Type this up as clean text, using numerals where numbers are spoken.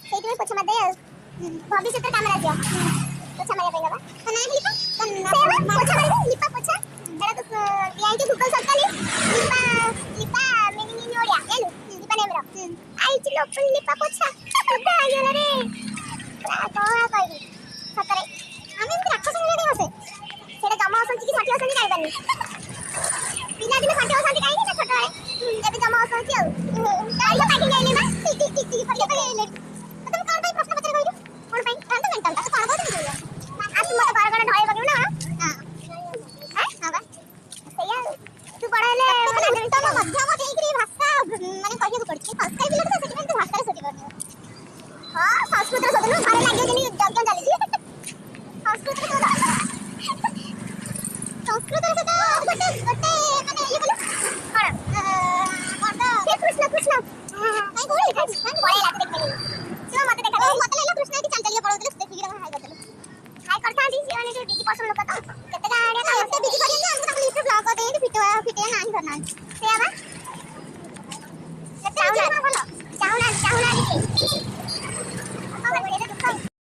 ସେଇଠି ବି ପୋଛା ମାରିଦେ ଭବିଷ୍ୟତରେ କାମରେ ଆସିବ ପୋଛା ମାରିବା ପାଇଁ ବାବା ତ ନା ଲିପା ପୋଛା ମାରିବୁ ଲିପା ପୋଛା ଏଟା ତ ଦିଆଇଛି ଗୁଗଲ ସର୍ଚ୍ଚ କଲି ଲିପା ଲିପା ମିନିଂ ଇନ ଓଡ଼ିଆ ଜାଣିଲୁ ଲିପା ନେମର ଆଇଛି ଲୋ ଲିପା ପୋଛା କଥା ହେଇଗଲା ରେ କଣ କହିବି ସତରେ ଆମେ ଏମିତି ରାକ୍ଷସ ହେଲେ ବସେ ସେଇଟା ଜମା ଅସନ୍ତି କି ଷାଠି ଅସନ୍ତି ଜାଣିପାରୁନି ପିଲାଦିନ ଷାଠି ଅସନ୍ତି କାହିଁକି ନା ଛୋଟବେଳେ ଏବେ ଜମା ଅସନ୍ତି ଆଉ କାହିଁକି ପାଖି ଯାଇଲେ ନା ଟିକ ଟିକ ଟିକ ଟିକ ପାଖି ଯାଇଲେ ତମେ କଣ ପାଇଁ ପ୍ରଶ୍ନ ପଚାର କହିଲୁ କଣ ପାଇଁ ତମେ ତ ମେଣ୍ଟାଲ କଣ କହୁଥିଲି ଆସୁ ମତେ ବାରଗଣ ଢଳେ ପକେଇବୁ ନା ହଁ ବା ସେଇଆ ତୁ ବଡ଼ ହେଲେ ତମ ମଧ୍ୟମ ଦେଇକିରି ଭାଷା ମାନେ କହିବାକୁ ପଡୁଛି ସଂସ୍କାର ପିଲା ତ ସେଥିପାଇଁ ତୁ ଭାଷାରେ ଶୋଧି ପାରୁନି ହଁ ସଂସ୍କୃତରେ ଶୋଧୁନୁ ଘରେ ଲାଗିବ ଯେମିତି ଯଜ୍ଞ ଚାଲିଛି ସଂସ୍କୃତରେ ଶୋଧ ସଂସ୍କୃତରେ ଶୋଧ ଗୋଟେ ଗୋଟେ ମାନେ ଇଏ କଲୁ କଣ କଣ ତ କୃଷ୍ଣ କୃଷ୍ଣ କାଇଁ କୋଉଠି ଲେଖା ଅଛି କାଇଁ ପଳେଇ ରାତି ଦେଖିପାରିବି ସିଏ ମତେ ଦେଖା ମତେ ଲାଗିଲା କୃଷ୍ଣ ଏଠି ଚାଲି ଚାଲିକା ପଳଉଥିଲେ ଦେଖିକି ତମେ ହାଇ କରିଦେଲୁ ହାଇ କରିଥାନ୍ତି ସିଏ ମାନେ ଟିକେ ବିଜି ପସନ୍ଦ ଲୋକ ତ କେତେ ଗାଁରେ ନା ଏତେ ବିଜି କରିଛନ୍ତି ଆମକୁ ତାକୁ ଲିଫ୍ଟ ବ୍ଲକ କରିଦେଇକି ଫିଟେଇବା ନାହିଁ ଧରନାହାନ୍ତି ସେଇଆ ବା ଚାହୁଁନାହାନ୍ତି ଚାହୁଁନାହାନ୍ତି